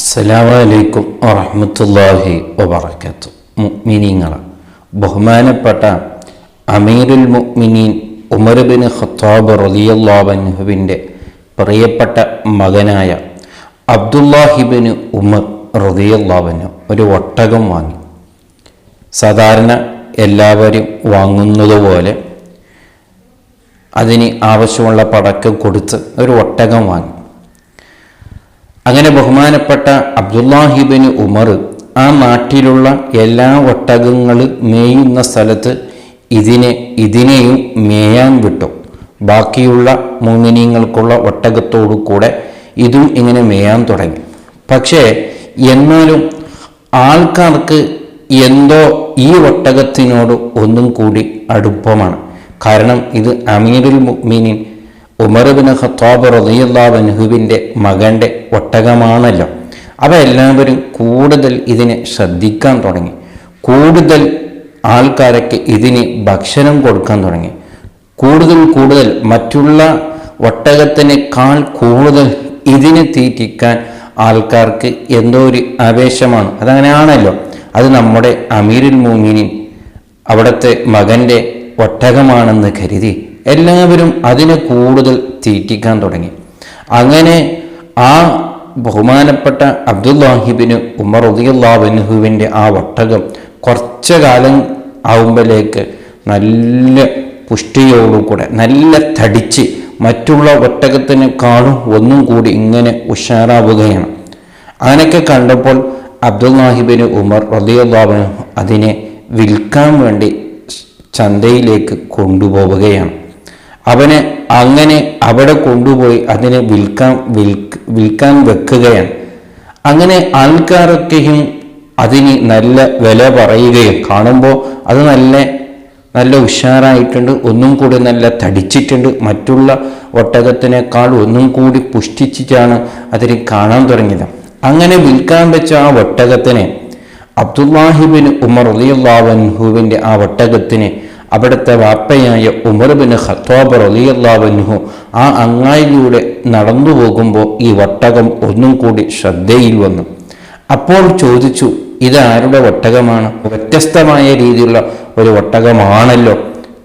അസ്സലാമു അലൈക്കും വറഹ്മത്തുള്ളാഹി വബറകാതുഹു. മുഅ്മിനീങ്ങളെ, ബഹുമാനപ്പെട്ട അമീറുൽ മുഅ്മിനീൻ ഉമർ ബിൻ ഖത്താബ് റളിയല്ലാഹു അൻഹുവിൻ്റെ പ്രിയപ്പെട്ട മകനായ അബ്ദുല്ലാഹി ബിൻ ഉമർ റളിയല്ലാഹു അൻഹു ഒരു ഒട്ടകം വാങ്ങി. സാധാരണ എല്ലാവരും വാങ്ങുന്നതുപോലെ അതിന് ആവശ്യമുള്ള പടക്കം കൊടുത്ത് ഒരു ഒട്ടകം വാങ്ങി. അങ്ങനെ ബഹുമാനപ്പെട്ട അബ്ദുല്ലാഹിബിന് ഉമർ ആ നാട്ടിലുള്ള എല്ലാ ഒട്ടകങ്ങൾ മേയുന്ന സ്ഥലത്ത് ഇതിനെയും മേയാൻ വിട്ടു. ബാക്കിയുള്ള മുഅ്മിനീങ്ങൾക്കുള്ള ഒട്ടകത്തോടു കൂടെ ഇതും ഇങ്ങനെ മേയാൻ തുടങ്ങി. പക്ഷേ എന്നാലും ആൾക്കാർക്ക് എന്തോ ഈ ഒട്ടകത്തിനോട് ഒന്നും കൂടി അടുപ്പമാണ്. കാരണം ഇത് അമീറുൽ മുഅ്മിനീൻ ഉമർ ബിൻ ഖത്താബ് റളിയല്ലാഹു അൻഹുവിൻ്റെ മകൻ്റെ ഒട്ടകമാണല്ലോ. അപ്പോൾ എല്ലാവരും കൂടുതൽ ഇതിനെ ശ്രദ്ധിക്കാൻ തുടങ്ങി. കൂടുതൽ ആൾക്കാരൊക്കെ ഇതിന് ഭക്ഷണം കൊടുക്കാൻ തുടങ്ങി. കൂടുതൽ മറ്റുള്ള ഒട്ടകത്തിനേക്കാൾ കൂടുതൽ ഇതിനെ തീറ്റിക്കാൻ ആൾക്കാർക്ക് എന്തോ ഒരു ആവേശമാണ്. അതങ്ങനെയാണല്ലോ. അത് നമ്മുടെ അമീറുൽ മുഅ്മിനീൻ അവിടുത്തെ മകൻ്റെ ഒട്ടകമാണെന്ന് കരുതി എല്ലാവരും അതിനെ കൂടുതൽ തീറ്റിക്കാൻ തുടങ്ങി. അങ്ങനെ ആ ബഹുമാനപ്പെട്ട അബ്ദുല്ലാഹിബിന് ഉമർ റളിയല്ലാഹു അൻഹുവിൻ്റെ ആ ഒട്ടകം കുറച്ചു കാലം ആവുമ്പോഴേക്ക് നല്ല പുഷ്ടിയോടുകൂടെ നല്ല തടിച്ച് മറ്റുള്ള ഒട്ടകത്തിനേക്കാളും ഒന്നും കൂടി ഇങ്ങനെ ഉഷാറാവുകയാണ്. അങ്ങനെയൊക്കെ കണ്ടപ്പോൾ അബ്ദുല്ലാഹിബിന് ഉമർ റളിയല്ലാഹു അൻഹു അതിനെ വിൽക്കാൻ വേണ്ടി ചന്തയിലേക്ക് കൊണ്ടുപോവുകയാണ്. അവനെ അങ്ങനെ അവിടെ കൊണ്ടുപോയി അതിനെ വിൽക്കാൻ വെക്കുകയാണ്. അങ്ങനെ ആൾക്കാരൊക്കെയും അതിന് നല്ല വില പറയുകയും കാണുമ്പോൾ അത് നല്ല ഉഷാറായിട്ടുണ്ട്, ഒന്നും കൂടി നല്ല തടിച്ചിട്ടുണ്ട്, മറ്റുള്ള ഒട്ടകത്തിനേക്കാൾ ഒന്നും കൂടി പുഷ്ടിച്ചിട്ടാണ് അതിനെ കാണാൻ തുടങ്ങിയത്. അങ്ങനെ വിൽക്കാൻ വെച്ച ആ ഒട്ടകത്തിനെ അബ്ദുല്ലാഹിബിൻ ഉമർ റളിയല്ലാഹു അൻഹുവിൻ്റെ ആ ഒട്ടകത്തിന് അവിടുത്തെ വാപ്പയായ ഉമർ ബിൻ ഖത്താബ് റളിയല്ലാഹു അൻഹു ആ അങ്ങായിലൂടെ നടന്നു പോകുമ്പോൾ ഈ ഒട്ടകം ഒന്നും കൂടി ശ്രദ്ധയിൽ വന്നു. അപ്പോൾ ചോദിച്ചു, ഇത് ആരുടെ ഒട്ടകമാണ്? വ്യത്യസ്തമായ രീതിയിലുള്ള ഒരു ഒട്ടകമാണല്ലോ,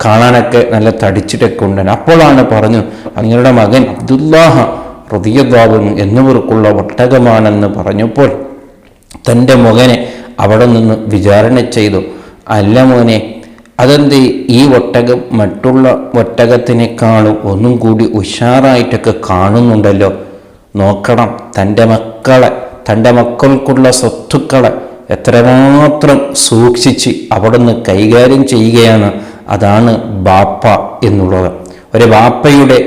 കാണാനൊക്കെ നല്ല തടിച്ചിട്ടൊക്കെ ഉണ്ടല്ലോ. അപ്പോഴാണ് പറഞ്ഞു, നിങ്ങളുടെ മകൻ അബ്ദുല്ലാഹ് റളിയല്ലാഹു അൻഹു എന്നിവർക്കുള്ള ഒട്ടകമാണെന്ന് പറഞ്ഞപ്പോൾ തൻ്റെ മകനെ അവിടെ നിന്ന് വിചാരണ ചെയ്തു. അല്ല മോനെ, അതെന്ത് ഈ ഒട്ടകം മറ്റുള്ള ഒട്ടകത്തിനേക്കാളും ഒന്നും കൂടി ഉഷാറായിട്ടൊക്കെ കാണുന്നുണ്ടല്ലോ. നോക്കണം, തൻ്റെ മക്കൾക്കുള്ള സ്വത്തുക്കളെ എത്രമാത്രം സൂക്ഷിച്ച് അവിടെ നിന്ന് കൈകാര്യം ചെയ്യുകയാണ്. അതാണ് ബാപ്പ എന്നുള്ളത്. ഒരു ബാപ്പയുടെ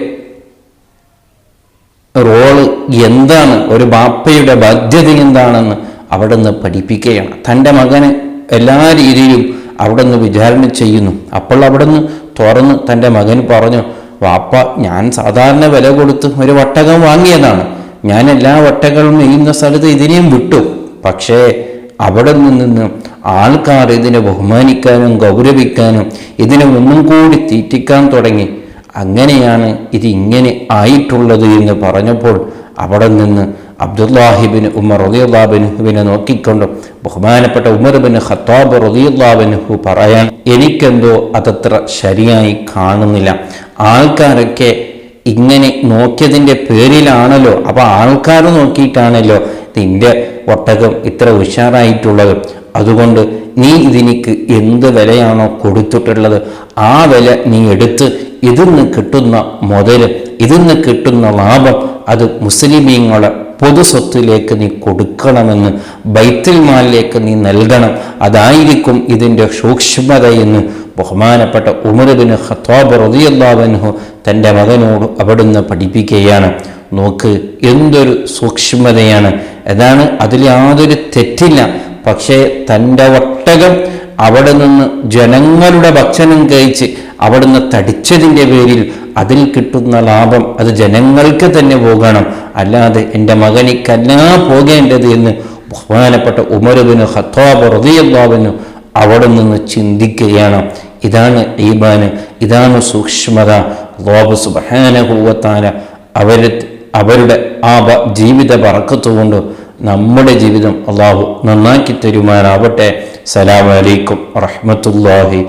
റോള് എന്താണ്, ഒരു ബാപ്പയുടെ ബാധ്യത എന്താണെന്ന് അവിടെ നിന്ന് പഠിപ്പിക്കുകയാണ്. തൻ്റെ മകനെ എല്ലാ രീതിയിലും അവിടെ നിന്ന് വിചാരണ ചെയ്യുന്നു. അപ്പോൾ അവിടെ നിന്ന് തുറന്ന് തൻ്റെ മകൻ പറഞ്ഞു, വാപ്പ, ഞാൻ സാധാരണ വില കൊടുത്ത് ഒരു ഒട്ടകം വാങ്ങിയതാണ്. ഞാൻ എല്ലാ ഒട്ടകങ്ങളും മെയ്യുന്ന സ്ഥലത്ത് ഇതിനെയും വിട്ടു. പക്ഷേ അവിടെ നിന്ന് ആൾക്കാർ ഇതിനെ ബഹുമാനിക്കാനും ഗൗരവിക്കാനും ഇതിനെ ഒന്നും കൂടി തീറ്റിക്കാൻ തുടങ്ങി. അങ്ങനെയാണ് ഇത് ഇങ്ങനെ ആയിട്ടുള്ളത് എന്ന് പറഞ്ഞപ്പോൾ അവിടെ നിന്ന് അബ്ദുല്ലാഹിബിൻ ഉമർ റളിയല്ലാഹു അൻഹുവിനെ നോക്കിക്കൊണ്ട് ബഹുമാനപ്പെട്ട ഉമർ ബിൻ ഖത്താബ് റളിയല്ലാഹു അൻഹു പറയാൻ, എനിക്കെന്തോ അതത്ര ശരിയായി കാണുന്നില്ല. ആൾക്കാരൊക്കെ ഇങ്ങനെ നോക്കിയതിൻ്റെ പേരിലാണല്ലോ, അപ്പോൾ ആൾക്കാർ നോക്കിയിട്ടാണല്ലോ നിന്റെ ഒട്ടകം ഇത്ര ഉഷാറായിട്ടുള്ളത്. അതുകൊണ്ട് നീ ഇതിനിക്ക് എന്ത് വിലയാണോ കൊടുത്തിട്ടുള്ളത് ആ വില നീ എടുത്ത് ഇതിന്ന് കിട്ടുന്ന മുതൽ, ഇതിന്ന് കിട്ടുന്ന ലാഭം അത് മുസ്ലിമീങ്ങളെ പൊതു സ്വത്തിലേക്ക് നീ കൊടുക്കണമെന്ന്, ബൈത്തുൽ മാലിലേക്ക് നീ നൽകണം. അതായിരിക്കും ഇതിൻ്റെ സൂക്ഷ്മതയെന്ന് ബഹുമാനപ്പെട്ട ഉമർ ബിൻ ഖത്താബ് റളിയല്ലാഹു അൻഹു തൻ്റെ മകനോട് അവിടുന്ന് പഠിപ്പിക്കുകയാണ്. നോക്ക്, എന്തൊരു സൂക്ഷ്മതയാണ്. അതാണ്, അതിൽ യാതൊരു തെറ്റില്ല. പക്ഷേ തൻ്റെ ഒട്ടകം അവിടെ നിന്ന് ജനങ്ങളുടെ ഭക്ഷണം കഴിച്ച് അവിടുന്ന് തടിച്ചതിൻ്റെ പേരിൽ അതിൽ കിട്ടുന്ന ലാഭം അത് ജനങ്ങൾക്ക് തന്നെ പോകണം, അല്ലാതെ എൻ്റെ മകനിക്കല്ല പോകേണ്ടത് എന്ന് ബഹുമാനപ്പെട്ട ഉമർ ബിൻ ഖത്താബ് റളിയല്ലാഹു അൻഹു അവിടെ നിന്ന് ചിന്തിക്കുകയാണ്. ഇതാണ് ഈമാൻ, ഇതാണ് സൂക്ഷ്മത. അല്ലാഹു സുബ്ഹാനഹു വ തആല അവരുടെ ആ ജീവിത ബറക്കത്ത് കൊണ്ട് നമ്മുടെ ജീവിതം അള്ളാഹു നന്നാക്കി തരുമാറാവട്ടെ. സലാമു അലൈക്കും വറഹ്മത്തുള്ളാഹി